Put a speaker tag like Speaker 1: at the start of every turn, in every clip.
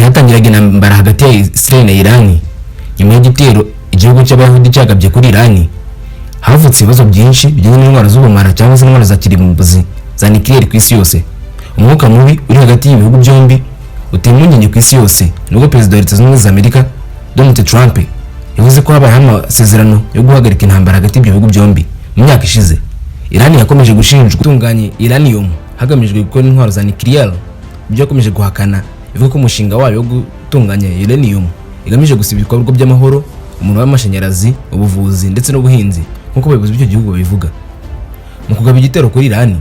Speaker 1: igihe hatangiraga intambara hagati ya Israel na Iran nyuma y'igitero igihugu cy'Abayahudi cyagabye kuri Iran, havutse ibibazo byinshi bijyanye n'intwaro z'ubumara cyangwa se intwaro za kirimbuzi za nuclear ku isi yose. Umwuka mubi uri hagati y'ibihugu byombi uteye impungenge ku isi yose, nubwo perezida wa Leta Zunze Ubumwe za Amerika Donald Trump yavuze ko habaye amasezerano yo guhagarika intambara hagati y'ibyo bihugu byombi mu myaka ishize. Iran yakomeje gushinjwa gutunganya uranium hagamijwe gukora intwaro za nuclear, ibyo yakomeje guhakana, ivuga ko umushinga wayo wo gutunganya uranium igamije gusiba ibikorwa by'amahoro, umuriro w'amashanyarazi, ubuvuzi ndetse n'ubuhinzi nk'uko abayobozi b'icyo gihugu babivuga. Mu kugaba igitero kuri Iran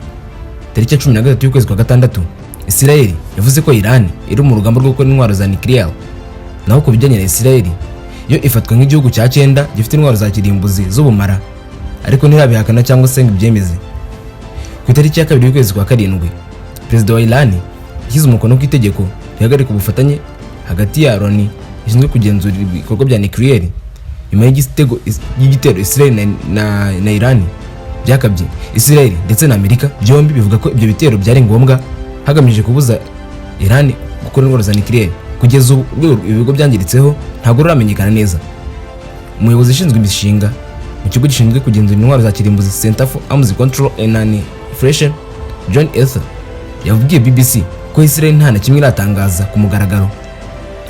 Speaker 1: tariki ya 13 y'ukwezi kwa gatandatu, Israel yavuze ko Iran iri mu rugamba rwo gukora intwaro za nuclear, naho ku bijyanye na Israel yo ifatwa nk'igihugu cya 9 gifite intwaro za kirimbuzi z'ubumara, ariko ntirabihakana cyangwa se ngo ibyemeze. Ku itariki ya 2 y'ukwezi kwa karindwi, perezida wa Iran yashyize umukono ku itegeko rihagarika ubufatanye hagati ya Loni ishinzwe kugenzura ibikorwa bya nuclear nyuma y'igitero Israel na Iran byakabye. Israel ndetse na Amerika byombi bivuga ko ibyo bitero byari ngombwa hagamije kubuza Iran gukora intwaro za nuclear. Kugeza ubu ibigo byangiritseho ntabwo ruramenyekana neza. Umuyobozi ushinzwe imishinga mu kigo gishinzwe kugenzura intwaro za kirimbuzi Center for Arms Control and Non-Proliferation, John Ether, yabwiye BBC ko Israel nta na kimwe iratangaza ku mugaragaro.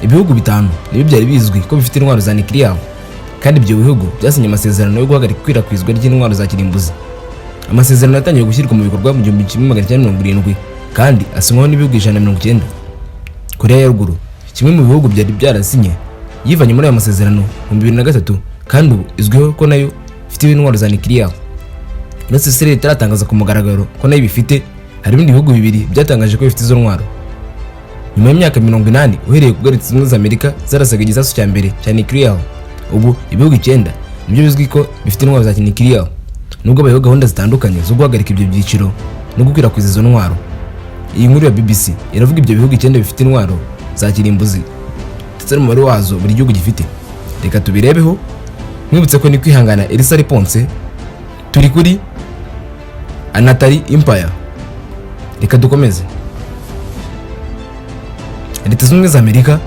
Speaker 1: Ibihugu bitanu nibyo byari bizwi ko bifite intwaro za nuclear, kandi ibyo bihugu byasinye amasezerano yo guhagarika ikwirakwizwa ry'intwaro za kirimbuzi. Amasezerano yatangiye gushyirwa mu bikorwa mu 1970 kandi asinywaho n'ibihugu 190. Korea ya Ruguru, kimwe mu bihugu byari byarasinye, yivanye muri aya masezerano mu 2003 kandi ubu izwiho ko nayo ifite intwaro za nuclear. Ndetse Israel itaratangaza ku mugaragaro ko nayo bifite, hari ibindi bihugu bibiri byatangaje ko bifite izo ntwaro. Nyuma y'imyaka 80 uhereye ku Leta Zunze Ubumwe za Amerika zarasaga igisasu cya mbere cya nuclear, ubu ibihugu 9 nibyo bizwi ko bifite intwaro za nuclear, nubwo abayobozi gahunda zitandukanye zo guhagarika ibyo byiciro no gukwirakwiza izo ntwaro. Iyi nkuru ya BBC iravuga ibyo bihugu 9 bifite intwaro za kirimbuzi ndetse n'umubare wazo buri gihugu gifite. Reka tubirebeho, mwibutse ko ni kwihangana Elisa Ponce, turi kuri Anatari Empire. Reka dukomeze. Leta Zunze Ubumwe za Amerika,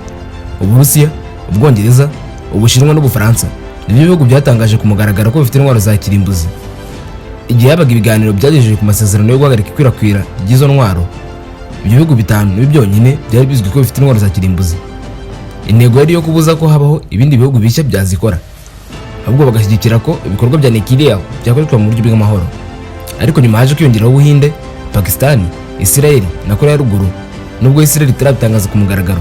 Speaker 1: Uburusiya, Ubwongereza, Ubushinwa n'Ubufaransa nibyo bihugu byatangaje ku mugaragaro ko bifite intwaro za kirimbuzi. Igihe habaga ibiganiro byagejeje ku masezerano yo guhagarika ikwirakwira ry'izo ntwaro, ibyo bihugu bitanu nibyo byonyine byari bizwi ko bifite intwaro za kirimbuzi. Intego yari yo kubuza ko habaho ibindi bihugu bishya byazikora, ahubwo bagashyigikira ko ibikorwa bya nuclear byakoreshwa mu buryo bw'amahoro. Ariko nyuma haje kwiyongeraho Ubuhinde, Pakistan, Israel na Korea ya Ruguru, nubwo Israel itarabitangaza ku mugaragaro.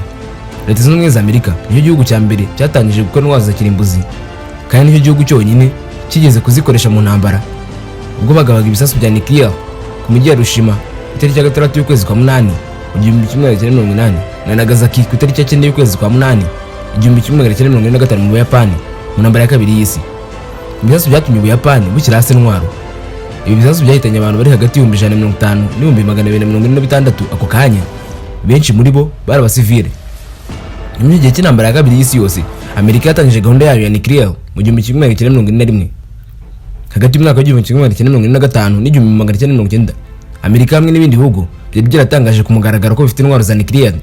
Speaker 1: Leta Zunze Ubumwe za Amerika nicyo gihugu cya mbere cyatangije gukora intwaro za kirimbuzi, kandi nicyo gihugu cyonyine kigeze kuzikoresha mu ntambara, ubwo bagabaga ibisasu bya nuclear ku mujyi wa Hiroshima ku itariki ya 6 y'ukwezi kwa 8 mu 1980 na Nagasaki ku itariki ya 9 y'ukwezi kwa 8 1945 mu Buyapani mu ntambara ya kabiri y'isi. Ibisasu byatumye Ubuyapani bukira hasi intwaro. Ibi bisasu byahitanye abantu bari hagati y'ibihumbi 150 n'ibihumbi 246 ako kanya, benshi muri bo bari abasivile. Mu gihe cy'intambara ya kabiri y'isi yose, Amerika yatangije gahunda yayo ya nuclear mu 1941. Hagati y'umwaka wa 1945 n'1990, Amerika hamwe n'ibindi bihugu byari byaratangaje ku mugaragaro ko bifite intwaro za nuclear,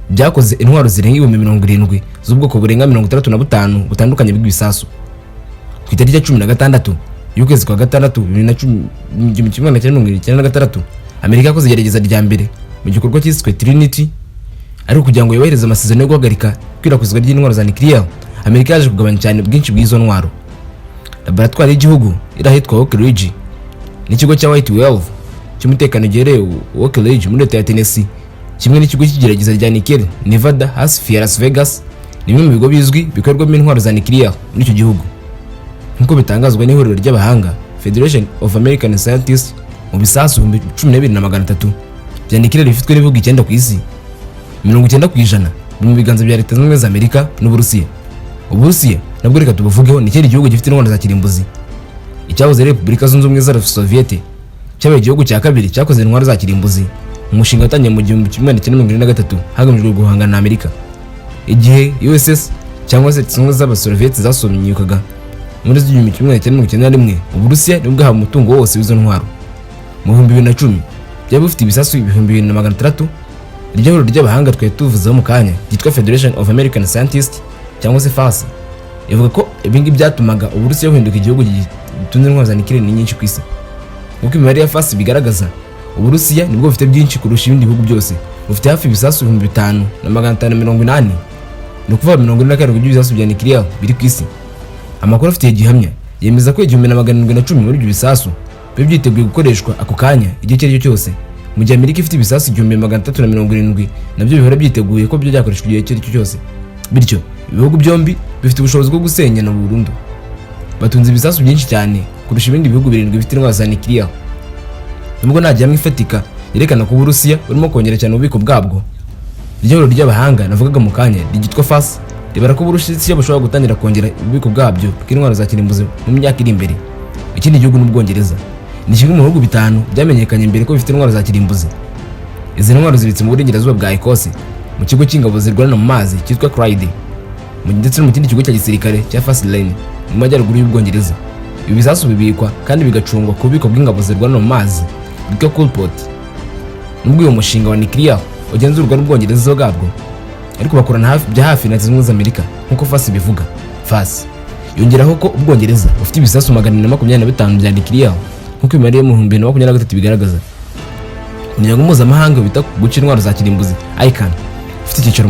Speaker 1: byakoze intwaro zirenga 70 z'ubwoko burenga 35 butandukanye bw'ibisasu. Ku itariki ya 16 y'ukwezi kwa gatandatu 1996, Amerika yakoze igerageza rya mbere mu gikorwa cyiswe Trinity, ariko kugira ngo yohereze amasezerano yo guhagarika ikwirakwizwa ry'intwaro za nuclear, Amerika yaje kugabanya cyane ubwinshi bw'izo ntwaro. Laboratoire y'igihugu irahitwa Oak Ridge n'ikigo cya White Wells cy'umutekano giherereye Oak Ridge muri Leta ya Tennessee, kimwe n'ikigo cy'igerageza rya nuclear Nevada hafi ya Las Vegas, ni bimwe mu bigo bizwi bikorwamo intwaro za nuclear muri icyo gihugu. Nk'uko bitangazwa n'ihuriro ry'abahanga Federation of American Scientists, mu bisasu 12,300 bya nuclear bifitwe n'ibihugu 9 ku isi, 90% mu biganza bya Leta Zunze Ubumwe za Amerika n'Uburusiya. Uburusiya nabwo reka tubuvugeho, ni ikindi gihugu gifite intwaro za kirimbuzi. Icyahoze Repubulika Zunze Ubumwe za Soviet cyabaye igihugu cya kabiri cyakoze intwaro za kirimbuzi. Umushinga watangiye mu 1923 hagamijwe guhangana na Amerika. Igihe USS cyangwa se zimwe z'Abasoviet zasomyukaga muri 1991, Uburusiya nibwo bwahawe umutungo wose w'izo ntwaro. Mu 2010 byari bifite ibisasu 2600 iryo huriro ry'abahanga twari tuvuzeho mu kanya ryitwa Federation of American Scientists cyangwa se FAS ivuga ko ibingi byatumaga Uburusiya buhinduka igihugu gitunze intwaro za nuclear nyinshi ku isi. Nk'uko imibare ya FAS bigaragaza, Uburusiya nibwo bufite byinshi kurusha ibindi bihugu byose. Bufite hafi ibisasu 5,580, ni ukuvuga 47 by'ibisasu bya nuclear biri ku isi. Amakuru afitiye gihamya yemeza ko 1710 muri ibyo bisasu biba byiteguye gukoreshwa ako kanya igihe cyari cyo cyose, mu gihe Amerika ifite ibisasu 1370 nabyo bihora byiteguye ko byo byakoreshwa igihe cyari cyo cyose. Bityo ibihugu byombi bifite ubushobozi bwo gusenya na burundu. Batunze ibisasu byinshi cyane kurusha ibindi bihugu 7 bifite intwaro za nuclear. Nubwo nta gihamya ifatika yerekana ko Uburusiya burimo kongera cyane ububiko bwabwo, iryo huriro ry'abahanga navugaga mu kanya ryitwa FAS ribara ko Uburusiya bushobora gutangira kongera ububiko bwabyo bw'intwaro za kirimbuzi mu myaka iri imbere. Ikindi gihugu n'Ubwongereza ni kimwe mu bihugu 5 byamenyekanye mbere ko bifite intwaro za kirimbuzi. Izi ntwaro zibitse mu burengerazuba bwa Ecosse mu kigo cy'ingabo zirwana mu mazi cyitwa Clyde, ndetse no mu kindi kigo cya gisirikare cya Faslane mu majyaruguru y'Ubwongereza. Ibi bisasu bibikwa kandi bigacungwa ku bubiko bw'ingabo zirwana mu mazi bwitwa Coalport. Nubwo uyu mushinga wa nuclear ugenzurwa n'Ubwongereza bwabwo, ariko bakorana bya hafi na Leta Zunze Ubumwe za Amerika nk'uko FAS bivuga. FAS yongeraho ko Ubwongereza bufite ibisasu 425 bya nuclear nk'uko imibare yo mu 2023 bigaragaza. Umuryango mpuzamahanga wita ku guca intwaro za kirimbuzi ICAN ufite icyicaro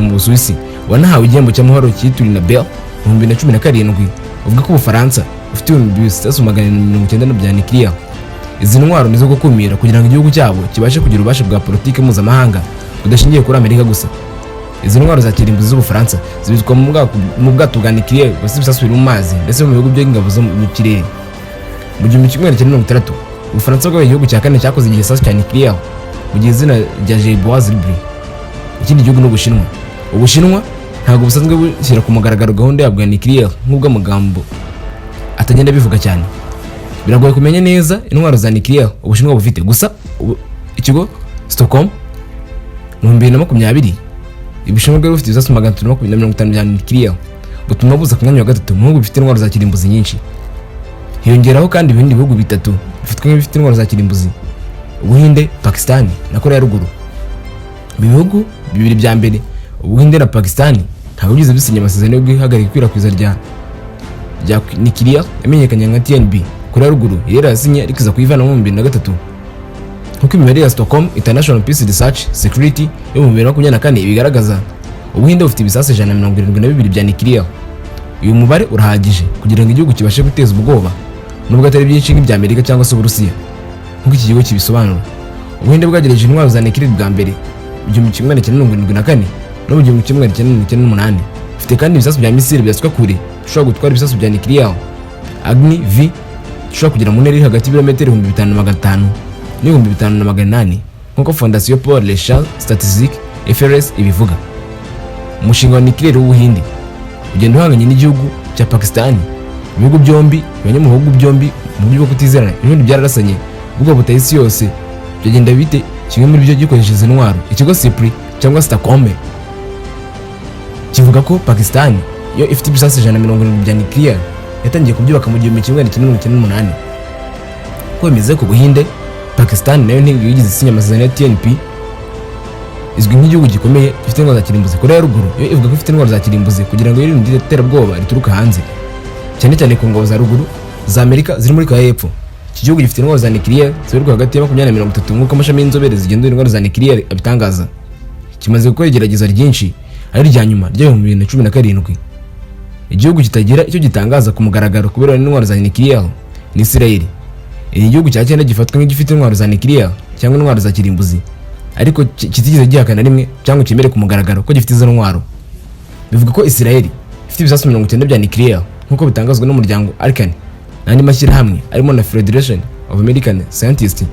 Speaker 1: mu Busuwisi wanahawe igihembo cy'amahoro cyitiriwe Nobel mu 2017 uvuga ko Ubufaransa ufite ibisasu 490 bya nuclear. Izi ntwaro nizo gukumira kugira ngo igihugu cyabo kibashe kugira ububasha bwa politiki mpuzamahanga budashingiye kuri Amerika gusa. Izi ntwaro za kirimbuzi z'Ubufaransa zibizwa mu bwato bwa nuclear bafite ibisasu biri mu mazi ndetse mu bihugu by'ingabo zo mu kirere. Mu 1960 Ubufaransa bwabaye igihugu cya kane cyakoze igisasu cya nuclear mu gihe izina rya J-Boaz Libri. Ikindi gihugu n'Ubushinwa. Ubushinwa ntabwo busanzwe bushyira ku mugaragaro gahunda yabwo ya nuclear nk'ubwo amagambo atagenda bivuga cyane. Biragoye kumenya neza intwaro za nuclear Ubushinwa bufite. Gusa ikigo Stockholm mu 2020 Ubushinwa bwari bufite ibisasu 350 bya nuclear, butuma buza ku mwanya wa 3 mu bihugu bifite intwaro za kirimbuzi nyinshi. Hiyongeraho kandi ibindi bihugu 3 bifite intwaro za kirimbuzi: Ubuhinde, Pakistan na Korea ya Ruguru. Mu bihugu 2 bya mbere, Ubuhinde na Pakistan, ntabwo bigize bisinya amasezerano yo guhagarika ikwirakwiza rya nuclear yamenyekanye nka TNP. Korea ya Ruguru yari yasinye rikiza kuyivana mu 2023. Nk'uko imibare ya Stockholm International Peace Research Security yo mu 2024 ibigaragaza, Ubuhinde bufite ibisasu 172 bya nuclear. Uyu mubare urahagije kugira ngo igihugu kibashe guteza ubwoba nubwo atari byinshi nk'ibya Amerika cyangwa se Uburusiya. Nk'uko iki kigo kibisobanura, Ubuhinde bwagereje intwaro za nuclear bwa mbere mu 1974 no mu 1998. Bufite kandi ibisasu bya misile byaswa kure bishobora gutwara ibisasu bya nuclear Agni V bishobora kugera mu ntera hagati y'ibirometero 5500 n'ibihumbi 5800 nk'uko Fondation pour les Sciences Statistiques FRS ibivuga. Umushinga wa nuclear w'Ubuhinde ugenda uhanganye n'igihugu cya Pakistan. Ibihugu byombi mu bihugu byombi mu buryo bwo kutizerana, ibindi byararasanye ubwo butaye isi yose byagenda bite kimwe muri byo gikoresheje intwaro. Ikigo SIPRI cyangwa Stockholm kivuga ko Pakistan yo ifite ibisasu 170 bya nuclear yatangiye kubyubaka mu 1998. Ko bimeze ku Buhinde, Pakistan nayo ntigeze isinya amasezerano ya TNP, izwi nk'igihugu gikomeye gifite intwaro za kirimbuzi. Korea ya Ruguru yo ivuga ko ifite intwaro za kirimbuzi kugira ngo yirinde iterabwoba rituruka hanze, cyane cyane ku ngabo za ruguru za Amerika ziri muri Korea y'Epfo. Iki gihugu gifite intwaro za nuclear zibarirwa hagati ya 20 na 30 nk'uko amashami y'inzobere zigenzura intwaro za nuclear abitangaza. Kimaze gukora igerageza ryinshi ari rya nyuma ryo mu 2017. Igihugu kitagira icyo gitangaza ku mugaragaro kubera intwaro za nuclear ni Israel. Iki gihugu cya cyenda gifatwa nk'igifite intwaro za nuclear cyangwa intwaro za kirimbuzi, ariko kitigeze gihakana rimwe cyangwa kimere ku mugaragaro ko gifite izo ntwaro. Bivuga ko Israel ifite ibisasu 90 bya nuclear nk'uko bitangazwa n'umuryango ICAN n'andi mashyirahamwe arimo na Federation of American Scientists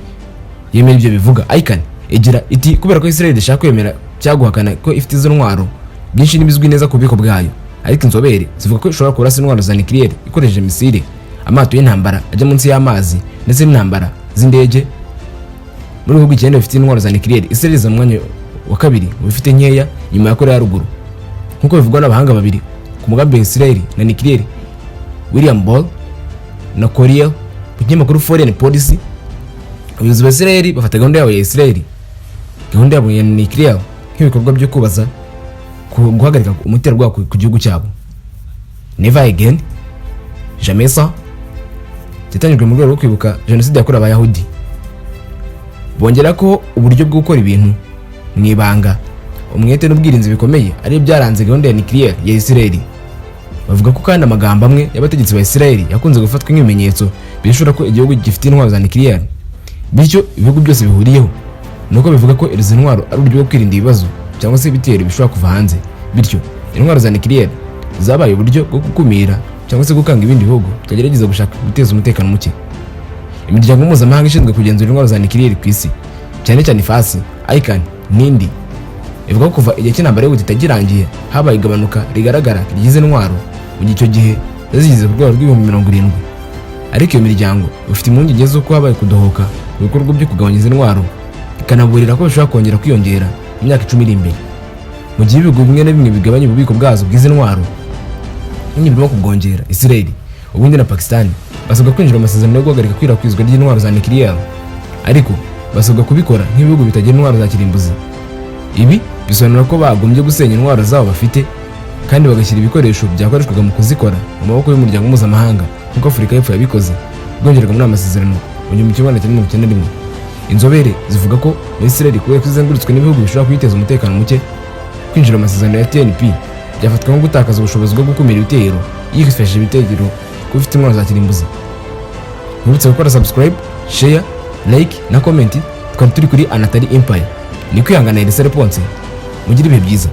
Speaker 1: yemera ibyo bivuga. ICAN igira iti kubera ko Israel ishaka kwemera cyaguhakana ko ifite izo ntwaro byinshi n'ibizwi neza ku bubiko bwayo, ariko inzobere zivuga ko ishobora kurasa intwaro za nuclear ikoresheje misile, amato y'intambara ajya munsi y'amazi ndetse n'intambara z'indege. Muri bihugu 9 bifite intwaro za nuclear, Israel iza mu mwanya wa 2 mu bifite nkeya nyuma ya Korea ya Ruguru. Nk'uko bivugwa n'abahanga babiri ku mugambi wa Israel na nuclear, William Ball na Korea ku kinyamakuru Foreign Policy, abayobozi ba Israel bafata gahunda yabo ya Israel gahunda yabo ya nuclear nk'ibikorwa byo kubaza guhagarika umuterwa ku gihugu cyabo. Never again, jamais ça, cyatangijwe mu rwego rwo kwibuka jenoside yakorewe abayahudi. Bongera ko uburyo bwo gukora ibintu mu ibanga, umwete n'ubwirinzi bikomeye ari byaranze gahunda ya nuclear ya Israel. Bavuga ko kandi amagambo amwe y'abategetsi ba Israel yakunze gufatwa nk'ibimenyetso bishura ko igihugu gifite intwaro za nuclear, bityo ibihugu byose bihuriyeho nuko bivuga ko izi ntwaro ari uburyo bwo kwirinda ibibazo cyangwa se ibitero bishobora kuva hanze. Bityo intwaro za nuclear zabaye uburyo bwo gukumira cyangwa se gukanga ibindi bihugu byagerageza gushaka guteza umutekano muke. Imiryango mpuzamahanga ishinzwe kugenzura intwaro za nuclear ku isi, cyane cyane FASI, ICAN n'indi, ivuga ko kuva igihe cy'intambara y'ubutita gitangiye habaye igabanuka rigaragara ry'izi ntwaro mu gihe icyo gihe zigeze ku rwego rw'ibihumbi 70. Ariko iyo miryango ufite impungenge z'uko habaye kudohoka mu bikorwa byo kugabanya izi ntwaro, ikanaburira ko bishobora kongera kwiyongera mu myaka 10 iri imbere. Mu gihe ibihugu bimwe na bimwe bigabanya ububiko bwazo bw'izi ntwaro birimo kubwongera, Israel, Uburundi na Pakistan basabwa kwinjira mu masezerano yo guhagarika kwirakwizwa ry'intwaro za nuclear, ariko basabwa kubikora nk'ibihugu bitagira intwaro za kirimbuzi. Ibi bisobanura ko bagombye gusenya intwaro zabo bafite kandi bagashyira ibikoresho byakoreshwaga mu kuzikora mu maboko y'umuryango mpuzamahanga nk'uko Afurika y'Epfo yabikoze bwongererwa muri amasezerano mu 1991. Inzobere zivuga ko Israel kubera ko izengurutswe n'ibihugu bishobora kuyiteza umutekano muke, kwinjira mu masezerano ya TNP byafatwa nko gutakaza ubushobozi bwo gukumira ibitero yifashishije ibitero ku bifite intwaro za kirimbuzi. Mwibutse gukora subscribe, share, like na comment. Twari turi kuri Anatari Empire. Ni kwihangana Elisa Response. Mugire ibihe byiza.